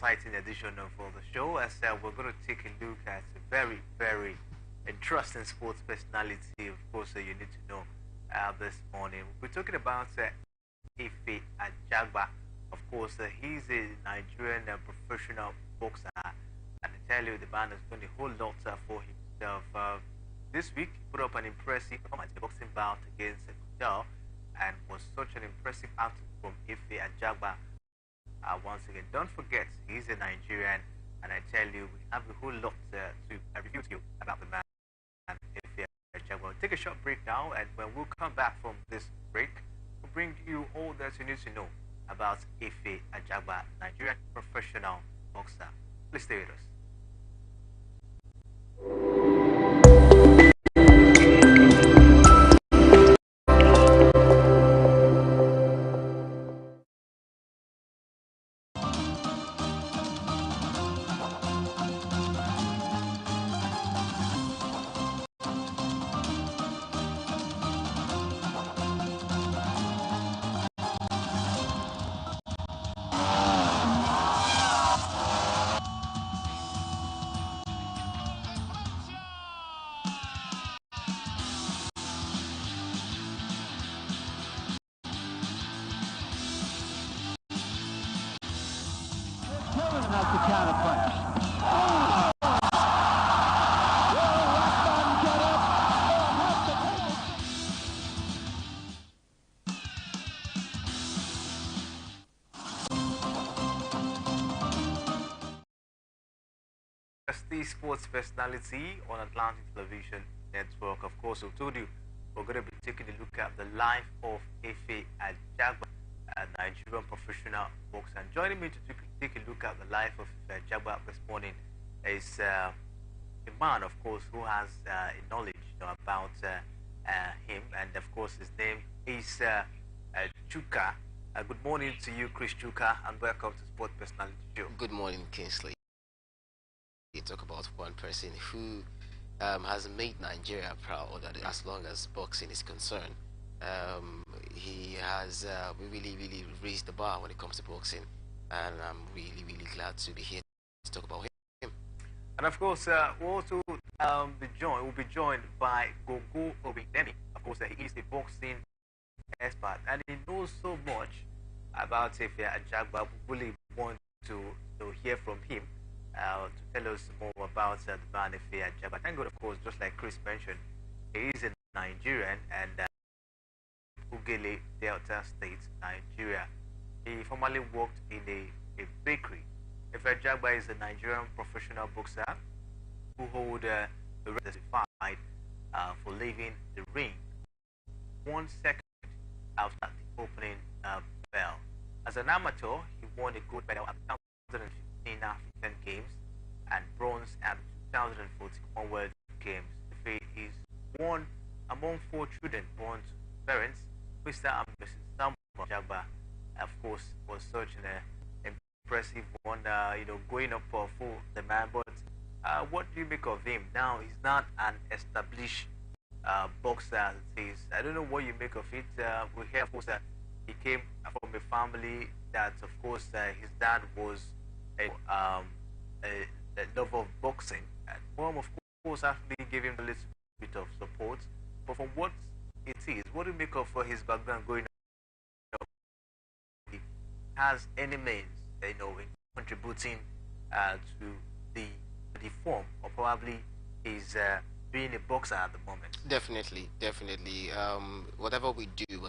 exciting edition of the show as we're going to take a look at a very, very interesting sports personality, of course, you need to know this morning. We're talking about Ife Ajagba. Of course, he's a Nigerian professional boxer, and I tell you, the man has done a whole lot for himself. This week, he put up an impressive performance in a boxing bout against Kudal, and was such an impressive outing from Ife Ajagba. Once again, don't forget, he's a Nigerian, and I tell you, we have a whole lot to review to you about the man. And Ife Ajagba. We'll take a short break now, and when we'll come back from this break, we'll bring you all that you need to know about Ife Ajagba, Nigerian professional boxer. Please stay with us. That's the counter punch. As the sports personality on Atlantic Television Network, of course, we told you we're going to be taking a look at the life of Ife Ajagba, a Nigerian professional boxer. And joining me to take a look at the life of Ife Ajagba this morning is a man, of course, who has knowledge about him, and of course, his name is Chuka. Good morning to you, Chris Chuka, and welcome to Sport Personality Show. Good morning, Kingsley. We talk about one person who has made Nigeria proud as long as boxing is concerned. He has really raised the bar when it comes to boxing, and I'm really glad to be here to talk about him. And of course, we'll also we'll be joined by Gogo Obidemi. Of course, he is a boxing expert, and he knows so much about Ife Ajagba. We really want to hear from him to tell us more about the man Ife Ajagba. Thank God, of course, just like Chris mentioned, he is a Nigerian, and Ugele, Delta State, Nigeria. He formerly worked in a bakery. Ife Ajagba is a Nigerian professional boxer who hold the certified for leaving the ring 1 second after the opening bell. As an amateur, he won a gold medal at the 2015 African Games and bronze at the 2014 Commonwealth Games. Ife is one among 4 children born to parents. Mr. and Mrs. Samuel Ajagba, of course, was such an impressive one, going up for the man. But what do you make of him? Now, he's not an established boxer, as it is. I don't know what you make of it. We hear, of course, that he came from a family that, of course, his dad was a lover of boxing. And mom, of course, actually gave him a little bit of support. But from what it is, what do you make of his background going up? He has any means, in contributing to the form, or probably is being a boxer at the moment. Definitely. Whatever we do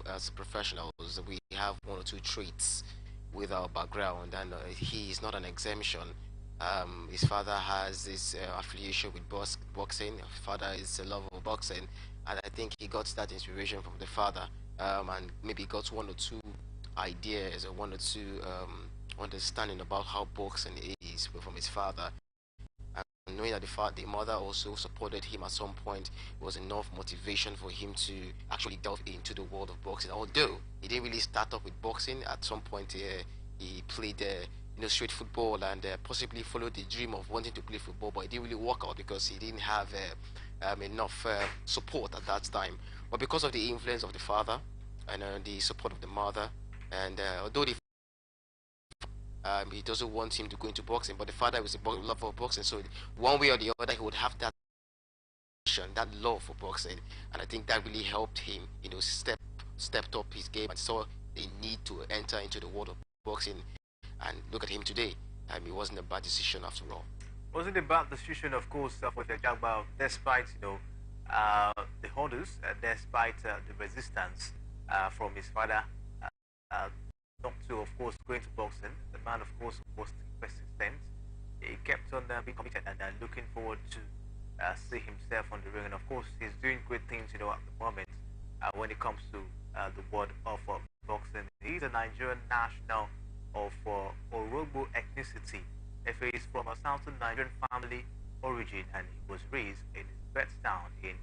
as professionals, we have 1 or 2 traits with our background, and he is not an exemption. His father has this affiliation with boxing. His father is a lover of boxing, and I think he got that inspiration from the father, and maybe got 1 or 2 ideas or 1 or 2 understanding about how boxing is from his father. And knowing that the mother also supported him at some point, it was enough motivation for him to actually delve into the world of boxing. Although he didn't really start off with boxing, at some point he played street football, and possibly followed the dream of wanting to play football, but it didn't really work out because he didn't have enough support at that time. But because of the influence of the father and the support of the mother, and although the He doesn't want him to go into boxing, but the father was a lover of boxing, so one way or the other, he would have that passion, that love for boxing, and I think that really helped him, stepped up his game and saw the need to enter into the world of boxing. And look at him today. It wasn't a bad decision after all. Wasn't a bad decision, of course, for the Jagba, despite the hurdles, despite the resistance from his father, uh, not to, of course, go into boxing. The man, of course, was persistent. He kept on being committed and looking forward to see himself on the ring. And of course, he's doing great things, at the moment when it comes to the world of boxing. He's a Nigerian national of Orogbo ethnicity. If he is from a southern Nigerian family origin and he was raised in his birth town in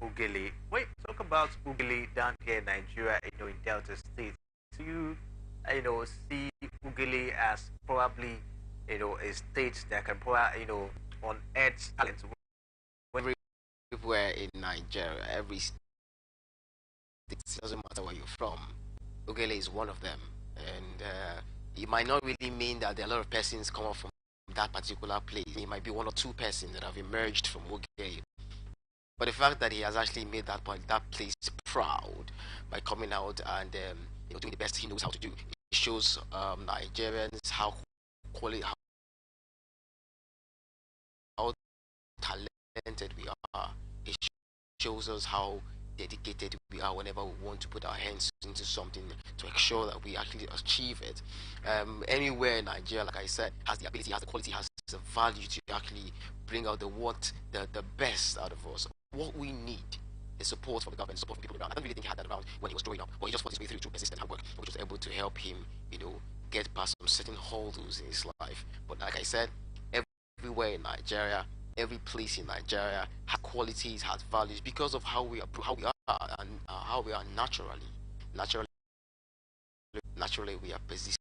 Ugele. Wait, talk about Ugele down here in Nigeria, in Delta State. Do you, see Ugele as probably, a state that can probably, unearth talent Everywhere in Nigeria, every state, doesn't matter where you're from, Ugele is one of them. And it might not really mean that there are a lot of persons come up from that particular place. It might be one or two persons that have emerged from Ugele. But the fact that he has actually made that place proud by coming out and doing the best he knows how to do, it shows Nigerians how quality, how talented we are. It shows us how dedicated we are whenever we want to put our hands into something to ensure that we actually achieve it. Anywhere in Nigeria, like I said, has the ability, has the quality, has the value to actually bring out the best out of us. What we need is support from the government, support from people around. I don't really think he had that around when he was growing up, but he just fought his way through persistent hard work, which was able to help him, get past some certain hurdles in his life. But like I said, everywhere in Nigeria, every place in Nigeria has qualities, has values because of how we are, and how we are naturally, naturally we are persistent.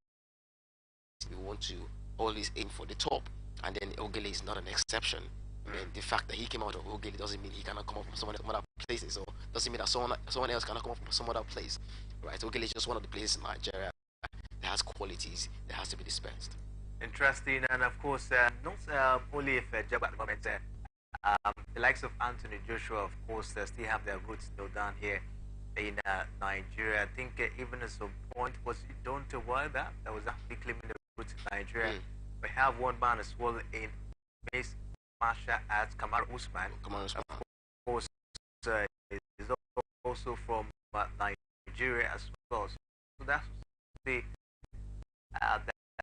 We want to always aim for the top, and then Ogele is not an exception. I mean, the fact that he came out of Ogele doesn't mean he cannot come up from some other places, or doesn't mean that someone else cannot come up from some other place, right? Ogele is just one of the places in Nigeria that has qualities that has to be dispensed. Interesting, and of course, not only if Jabba at the moment, the likes of Anthony Joshua, of course, still have their roots down here in Nigeria. I think even at some point, was it Don Tawada that was actually claiming the roots in Nigeria? We have one man as well in base martial arts, Kamar Usman. Of course, is also from Nigeria as well. So that's the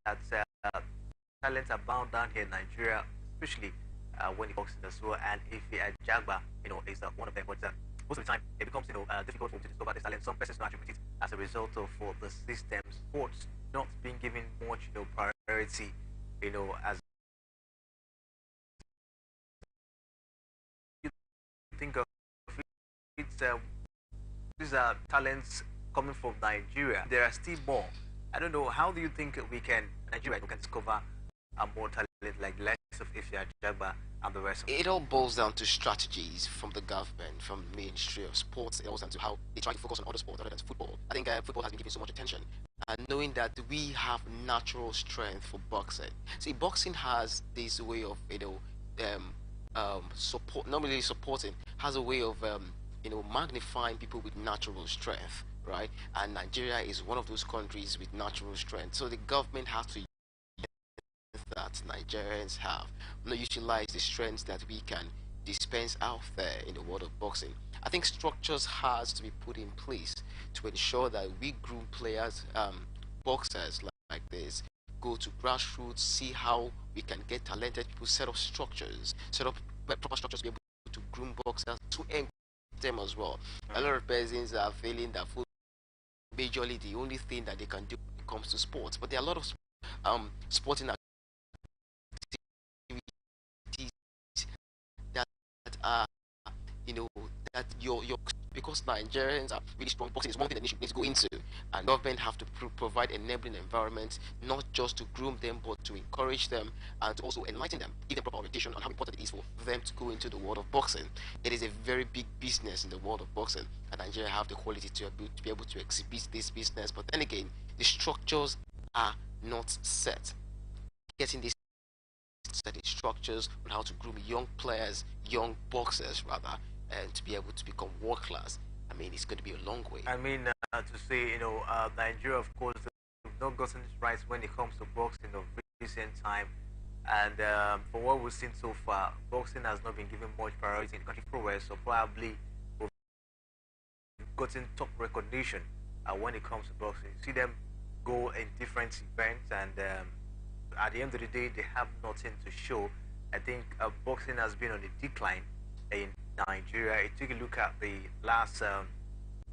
that talents abound down here in Nigeria, especially when it comes to as well. And if Jagba, is one of them, but most of the time it becomes difficult for him to discover this talent. Some persons don't attribute it as a result of the system, sports not being given much priority, as you think of it. These are talents coming from Nigeria. There are still more. I don't know. How do you think Nigeria can discover more talent like less of Ifya Jagba and the rest? It all boils down to strategies from the government, from the Ministry of Sports. It boils down to how they try to focus on other sports other than football. I think football has been given so much attention, and knowing that we have natural strength for boxing. See, boxing has this way of support, not really supporting, has a way of magnifying people with natural strength, right? And Nigeria is one of those countries with natural strength. So the government has to use that Nigerians have, not utilize the strengths that we can dispense out there in the world of boxing. I think structures has to be put in place to ensure that we groom players, boxers like this, go to grassroots, see how we can get talented people, set up structures, set up proper structures to be able to groom boxers to encourage them as well. A lot of persons are feeling that football majorly the only thing that they can do when it comes to sports, but there are a lot of sporting activities that are that your because Nigerians are really strong. Boxing is one thing that they should need to go into, and government have to provide enabling environments, not just to groom them, but to encourage them and to also enlighten them, give them proper orientation on how important it is for them to go into the world of boxing. It is a very big business in the world of boxing, and Nigeria have the quality to be able to exhibit this business. But then again, the structures are not set. Getting these set structures on how to groom young players, young boxers rather, and to be able to become world class. I mean, it's going to be a long way. I mean, to say, Nigeria, of course, have not gotten it right when it comes to boxing of recent time. And from what we've seen so far, boxing has not been given much priority in country progress, so probably we've gotten top recognition when it comes to boxing. You see them go in different events, and at the end of the day, they have nothing to show. I think boxing has been on a decline in Nigeria. I took a look at the last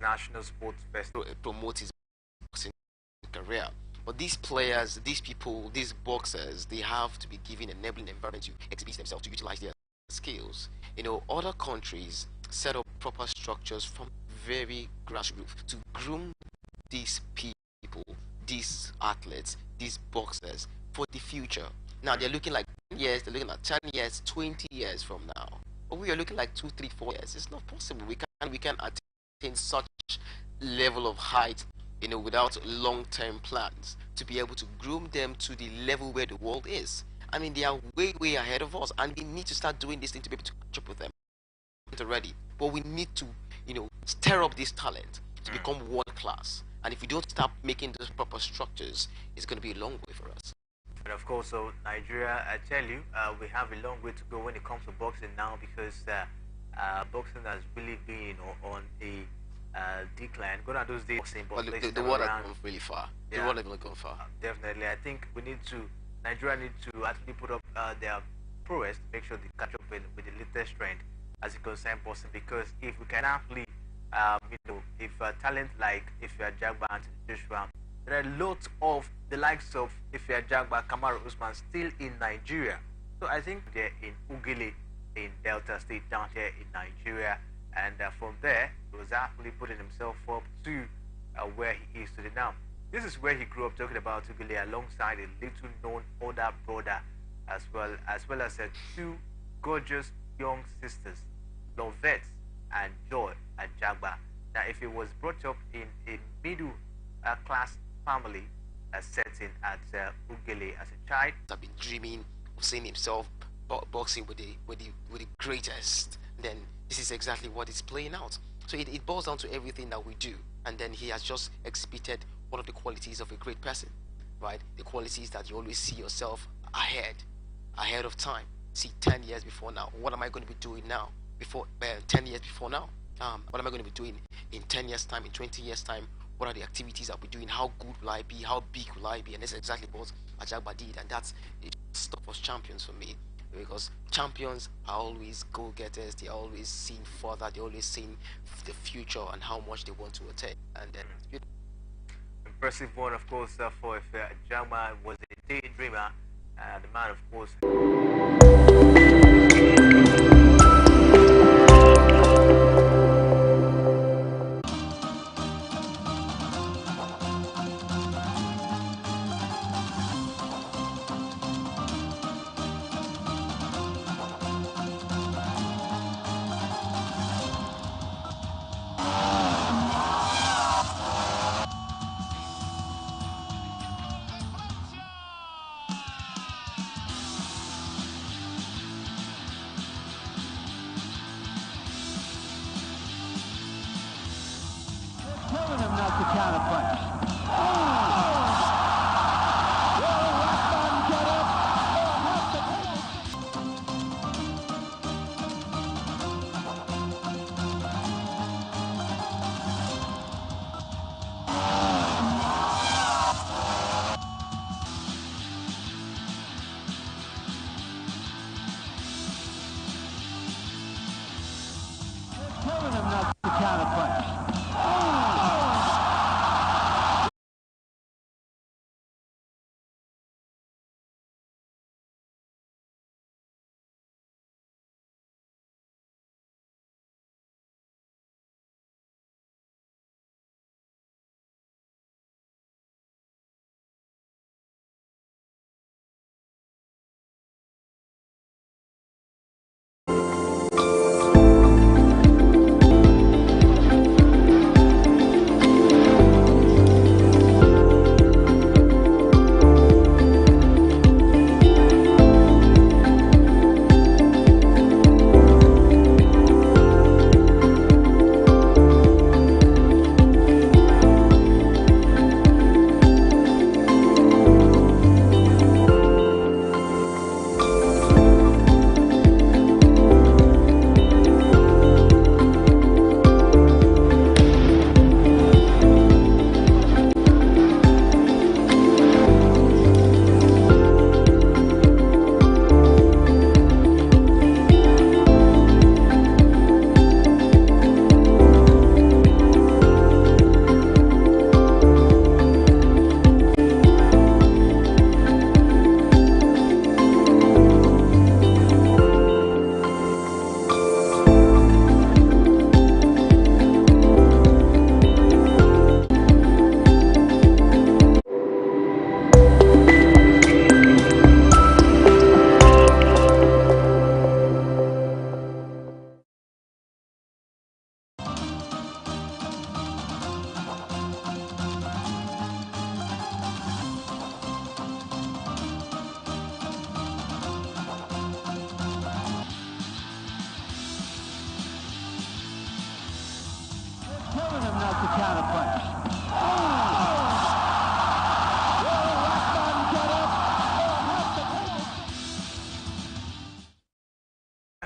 National Sports Festival. Promote his boxing career. But these players, these people, these boxers, they have to be given an enabling environment to exhibit themselves, to utilize their skills. Other countries set up proper structures from very grassroots to groom these people, these athletes, these boxers for the future. Now they're looking like 10 years, they're looking at 10 years, 20 years from now. But we are looking like 2, 3, 4 years. It's not possible. We can attain such level of height, without long-term plans to be able to groom them to the level where the world is. I mean, they are way, way ahead of us, and we need to start doing this thing to be able to catch up with them already. But we need to, stir up this talent to become world class. And if we don't start making those proper structures, it's going to be a long way for us. And of course, so Nigeria, I tell you, we have a long way to go when it comes to boxing now, because boxing has really been, on a decline. Gone are those days boxing, but the world has gone really far. Yeah. The world has gone far. Definitely. I think Nigeria need to actually put up their prowess to make sure they catch up with the latest trend as it concerns boxing, because if we can actually, if talent like Ifeanyi Jagba and Joshua, there are lots of the likes of Ifeanyi Jagba, Kamaru Usman still in Nigeria. So I think they're in Ugele, in Delta State, down here in Nigeria. And from there, he was actually putting himself up to where he is today. Now, this is where he grew up, talking about Ugele, alongside a little-known older brother, as well as two gorgeous young sisters, Lovette and Joy Ajagba. Now, if he was brought up in a middle-class family setting at Ugele as a child, I've been dreaming of seeing himself boxing with the greatest. Then this is exactly what is playing out. So it boils down to everything that we do, and then he has just exhibited one of the qualities of a great person, right? The qualities that you always see yourself ahead of time. See 10 years before now, what am I going to be doing now? Before 10 years before now, what am I going to be doing in 10 years time, in 20 years time? What are the activities I'll be doing? How good will I be? How big will I be? And that's exactly what Ajagba did, and that's the stuff was champions for me. Because champions are always goal-getters, they're always seeing further, they're always seeing the future and how much they want to attain. And then impressive one, of course, for Jama was a daydreamer, the man, of course. Telling him not to counterpunch. Telling him not to counterpunch.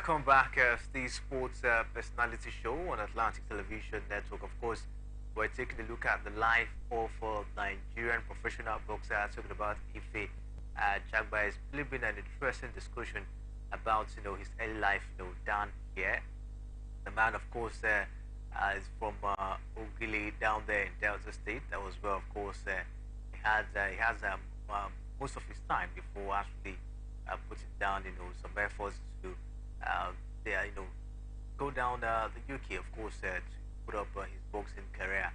welcome back to the Sports Personality Show on Atlantic Television Network. Of course, we're taking a look at the life of Nigerian professional boxer. Talking about Ife Jagba. It's really been an interesting discussion about his early life down here. The man, of course, is from Ogili down there in Delta State. That was where, of course, he has most of his time before actually putting down some efforts to there go down the UK, of course, to put up his boxing career.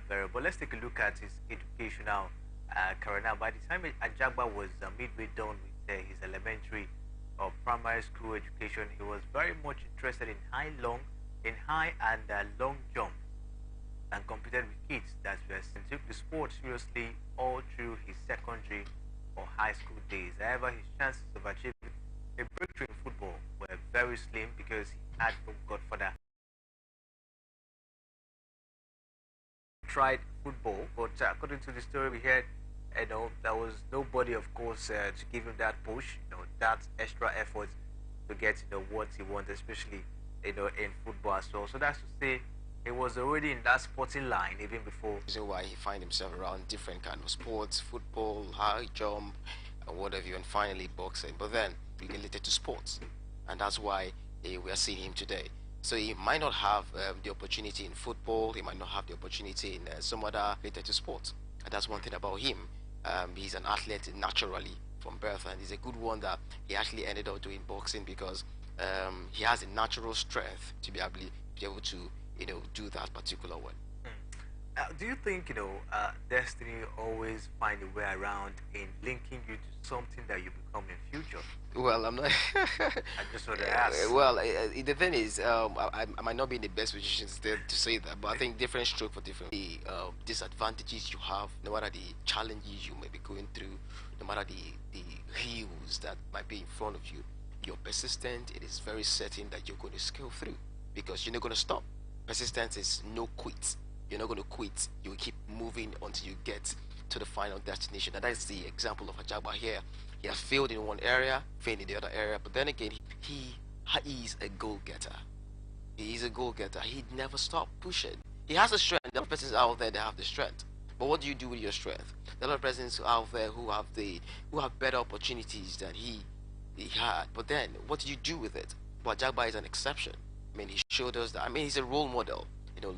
But let's take a look at his educational career now. By the time Ajagba was midway done with his elementary or primary school education, he was very much interested in high and long jump, and competed with kids that were and took the sport seriously all through his secondary or high school days. However, his chances of achieving a breakthrough in football were very slim because he had no godfather. Tried football, but according to the story we heard, there was nobody, of course, to give him that push, that extra effort to get what he wanted, especially in football as well. So that's to say, he was already in that sporting line even before. Reason why he find himself around different kind of sports, football, high jump, and whatever, and finally boxing. But then related to sports, and that's why we are seeing him today. So he might not have the opportunity in football, he might not have the opportunity in some other related to sports, and that's one thing about him. He's an athlete naturally from birth, and he's a good one that he actually ended up doing boxing because he has a natural strength to be able to do that particular one. Do you think destiny always find a way around in linking you to something that you become in future? Well, I'm not. I just want to ask. Well, the thing is, I might not be in the best position to say that, but I think different stroke for different disadvantages you have, no matter the challenges you may be going through, no matter the hills that might be in front of you, you're persistent. It is very certain that you're going to scale through because you're not going to stop. Persistence is no quit. You're not going to quit. You will keep moving until you get to the final destination. And that is the example of Ajagba here. He has failed in one area, failed in the other area, but then again, he is a goal-getter. He is a goal-getter. He never stopped pushing. He has the strength. There are persons out there that have the strength. But what do you do with your strength? There are persons out there who have better opportunities than he had. But then, what do you do with it? But Ajagba is an exception. I mean, he showed us that. I mean, he's a role model.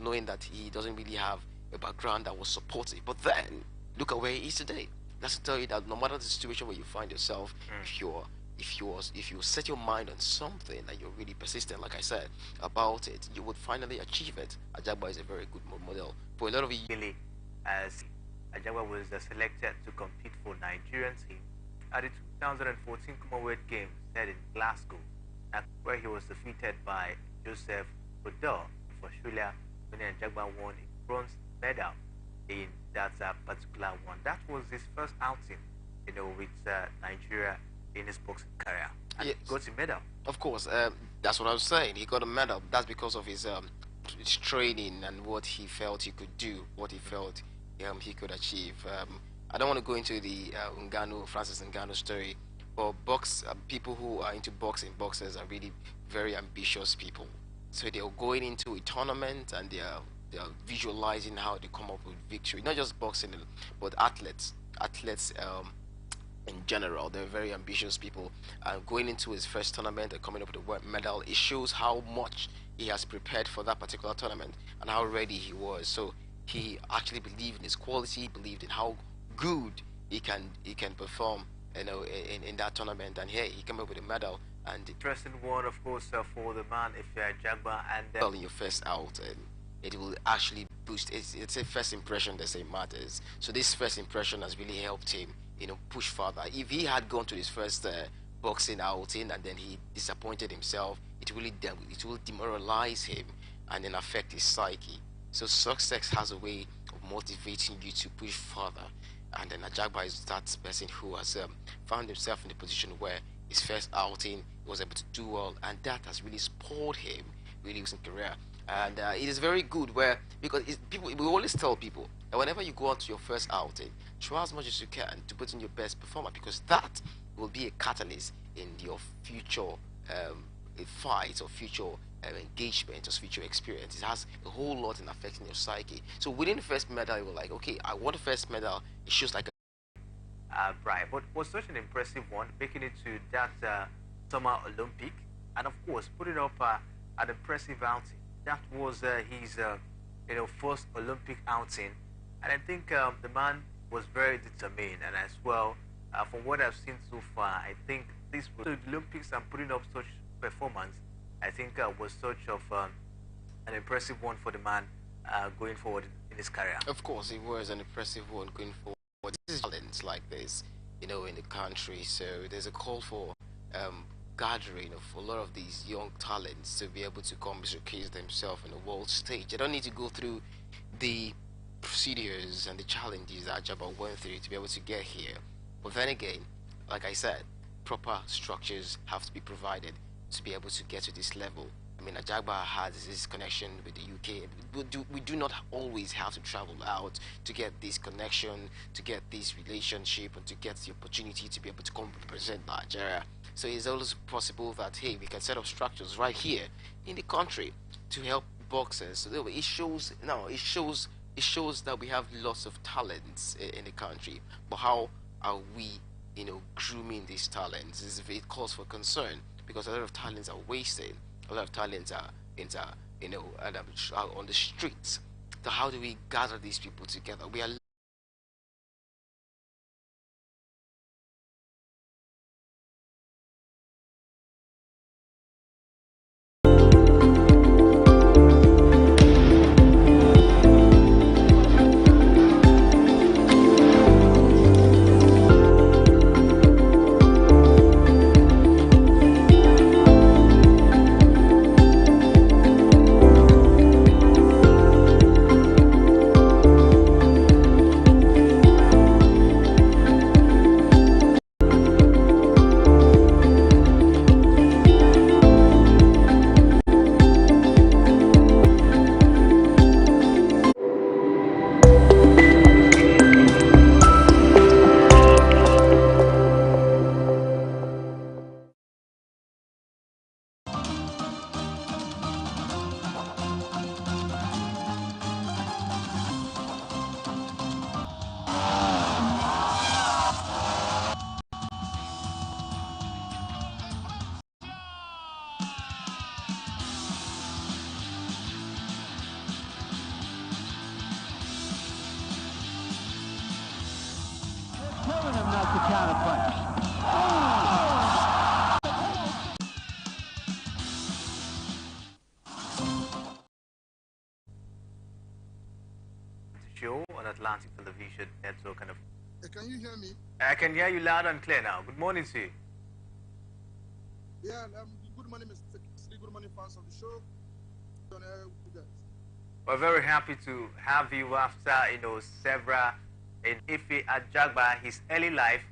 Knowing that he doesn't really have a background that was supportive. But then, look at where he is today. That's to tell you that no matter the situation where you find yourself, if you set your mind on something and you're really persistent, like I said, about it, you would finally achieve it. Ajagba is a very good model for a lot of you. Really, as Ajagba was selected to compete for Nigerian team at the 2014 Commonwealth Games held in Glasgow, where he was defeated by Joseph Bodor for Australia. When Ajagba won a bronze medal in that particular one. That was his first outing, with Nigeria in his boxing career. And yes. He got a medal. Of course, that's what I was saying. He got a medal. That's because of his training and what he felt he could do, what he felt he could achieve. I don't want to go into the Francis Ngannou story, but people who are into boxers are really very ambitious people. So they're going into a tournament and they are visualizing how they come up with victory. Not just boxing, but athletes in general. They're very ambitious people. Going into his first tournament and coming up with a world medal, it shows how much he has prepared for that particular tournament and how ready he was. So he actually believed in his quality, believed in how good he can perform, in that tournament. And here he came up with a medal. And interesting one, of course, for the man, if you're Jagba, and well, in your first out, and it will actually boost. It's a first impression that say matters. So this first impression has really helped him, push further. If he had gone to his first boxing outing and then he disappointed himself, it will demoralize him and then affect his psyche. So success has a way of motivating you to push further. And then Ajagba is that person who has found himself in a position where his first outing he was able to do well, and that has really spoiled him really in his career. And it is very good because we always tell people that whenever you go out to your first outing, try as much as you can to put in your best performance, because that will be a catalyst in your future fight or future engagement or future experience. It has a whole lot in affecting your psyche. So within the first medal, you were like, okay, I want the first medal. It shows like Right, but was such an impressive one, making it to that summer Olympic, and of course putting up an impressive outing. That was his, first Olympic outing, and I think the man was very determined, and as well, from what I've seen so far, I think this was the Olympics and putting up such performance. I think was such of an impressive one for the man going forward in his career. Of course, it was an impressive one going forward. This is talents like this, in the country. So there's a call for gathering of a lot of these young talents to be able to come showcase themselves on the world stage. They don't need to go through the procedures and the challenges that Jabba went through to be able to get here. But then again, like I said, proper structures have to be provided to be able to get to this level. I mean, Ajagba has this connection with the UK. We do not always have to travel out to get this connection, to get this relationship, and to get the opportunity to be able to come represent Nigeria. So it's always possible that, hey, we can set up structures right here in the country to help boxers. So it shows, no, it shows that we have lots of talents in the country. But how are we, grooming these talents? It calls for concern because a lot of talents are wasted. A lot of talents are on the streets. So how do we gather these people together? We are Killing him not to counterpunch. Show on Atlantic Television Network, kind of. Can you hear me? I can hear you loud and clear now. Good morning to you. Yeah, good morning, Mr. Kingsley. Good morning, fans of the show. On air with you guys. We're very happy to have you after several in Ife Ajagba, his early life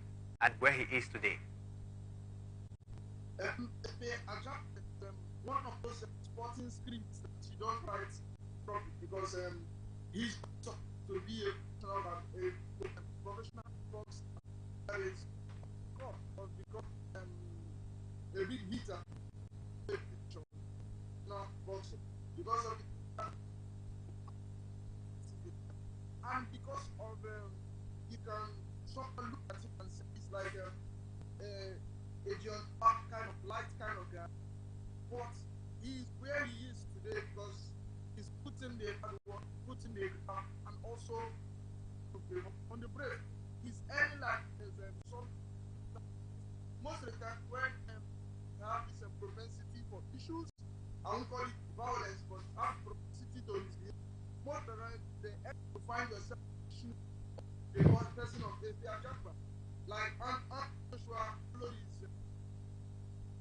and where he is today. Ajak is one of those sporting scripts that you don't write properly because he's to be a professional boxer that is because a big hitter not boxing because of and because of you can someone look at it and say it's like a John Park kind of light kind of guy, but he's where he is today because he's putting the hard work, putting the and also on the break. His early life is some most of the time when you have this propensity for issues, I won't call it violence, but have propensity to misbehave. Most of the time, the end to find yourself the one person of the Ajagba. Like Joshua followed his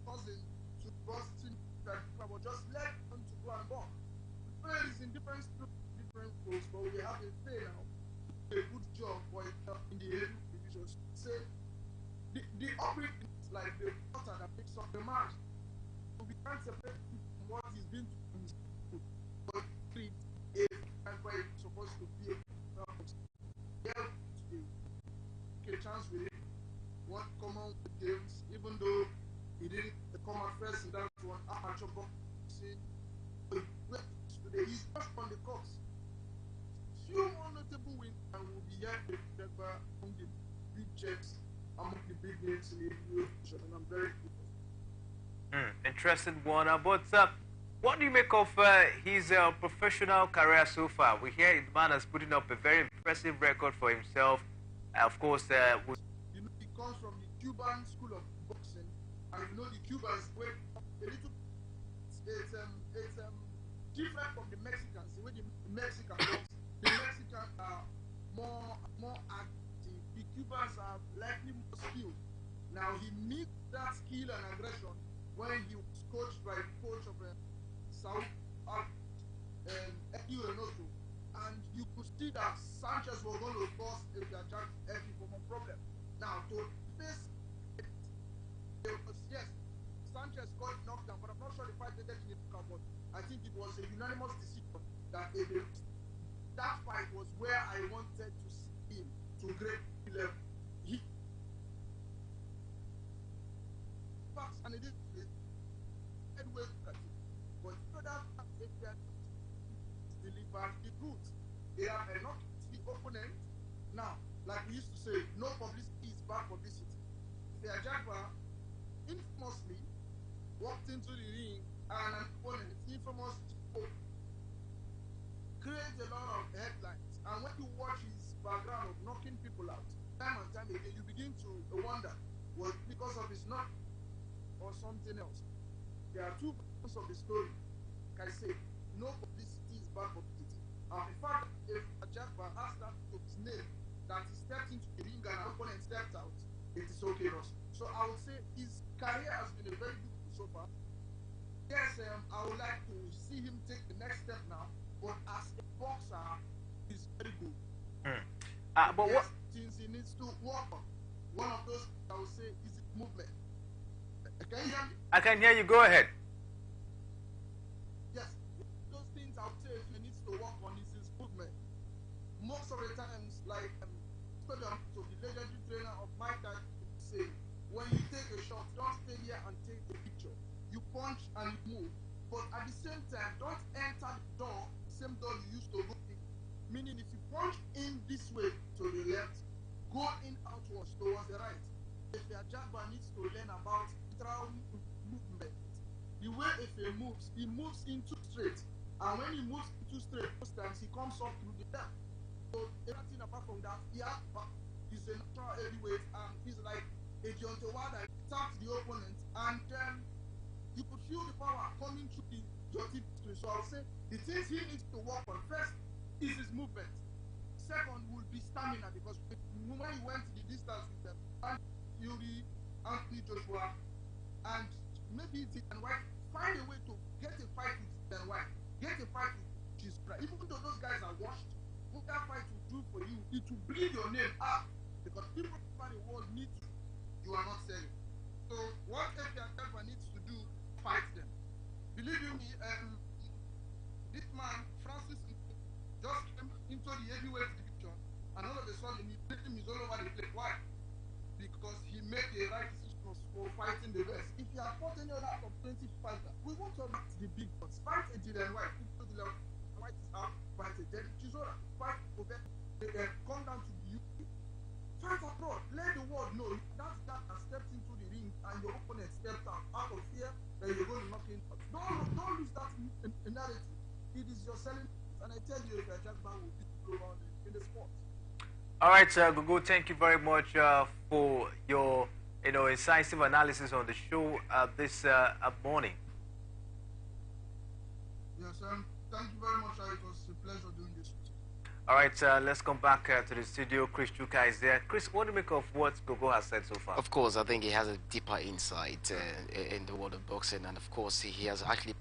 cousin to Boston, but just let him to go and walk. The player is in different roles, but we have a fair now. A good job for in the heavy divisions. Say the upbringing is like the water that makes up the man. So we can't separate from what he's been to his school. But and where he's supposed to be a chance with him. What common games, even though he didn't come out first in that one amateur boxing. Today he's just on the course. Few more notable wins and will be here among the big checks, among the big names in the division, and I'm very pleased. Interesting one. But what do you make of his professional career so far? We hear the man has putting up a very impressive record for himself. Of course, you know, he comes from the Cuban school of boxing, and you know the Cubans were a little. It's different from the Mexicans. The way the Mexicans box, the Mexicans are more active. The Cubans are likely more skilled. Now he mixed that skill and aggression when he was coached by the coach of South Eddie Reynoso, and you could see that Sanchez was going to cause a Jack every form of problem. Now to face yes, Sanchez got knocked down, but I'm not sure the fight ended in a knockout. But I think it was a unanimous decision that that fight was where I wanted to see him to great level. He and it is headway, but you know that if they are delivered the goods, they are not the opponent. Now, like we used to say, no publicity is bad publicity. The Jaguar infamously walked into the ring and an opponent infamously creates a lot of headlines. And when you watch his background of knocking people out, time and time again, you begin to wonder, was it because of his knock or something else? There are two versions of the story. Like I say, no publicity is bad publicity. In fact, if a Jaguar has that to his name, that he stepped into the ring and an opponent stepped out, it is okay also. So I would say his career has been a very good one so far. Yes, I would like to see him take the next step now, but as a boxer, he's very good. But yes, what things he needs to work on. One of those I would say is his movement. Can you hear me? I can hear you. Go ahead. Yes, those things I would say he needs to work on is his movement. Most of the times, like Stadium, so the legendary trainer of my time say, when you take a shot, don't stay here and take a picture. You punch and you move, but at the same time, don't enter the door, same door you used to go in. Meaning, if you punch in this way to the left, go in outwards towards the right. If your Jaguar needs to learn about lateral movement, the way if he moves into straight, and when he moves into straight, most times he comes up through the left. So everything apart from that, he's a natural heavyweight, and he's like a Deontay Wilder that taps the opponent, and then you could feel the power coming through the Deontay. So I'll say the things he needs to work on first is his movement. Second will be stamina, because when he went to the distance with them, Fury, Anthony Joshua, and maybe Dan White, find a way to get a fight with Dan White, get a fight with Chisbra. Even though those guys are washed, what that fight will do for you, it will bring your name up, because people around the world need you. You are not selling. So what FPR needs to do, fight them. Believe you me, this man, Francis, just came into the heavyweight division, and all of a sudden his name is all over the place. Why? Because he made the right decisions for fighting the best. If he had fought any other top 20 fighter, we won't talk about the big ones. Fight a Dylan White. People Dylan White is out. Fight a Derek Chisora. Fight over. Come down to the UK. Fight abroad. Let the world know that has stepped into the ring and your opponent stepped out of fear that you're going to knock him out. Don't lose that narrative. It is your selling, and I tell you, if you're Jackman will beat you around in the sport. All right, Gugu, thank you very much for your incisive analysis on the show this morning. Yes, thank you very much. It was a pleasure doing this. All right, let's come back to the studio. Chris Chuka is there. Chris, what do you make of what Gugu has said so far? Of course, I think he has a deeper insight in the world of boxing, and of course, he has actually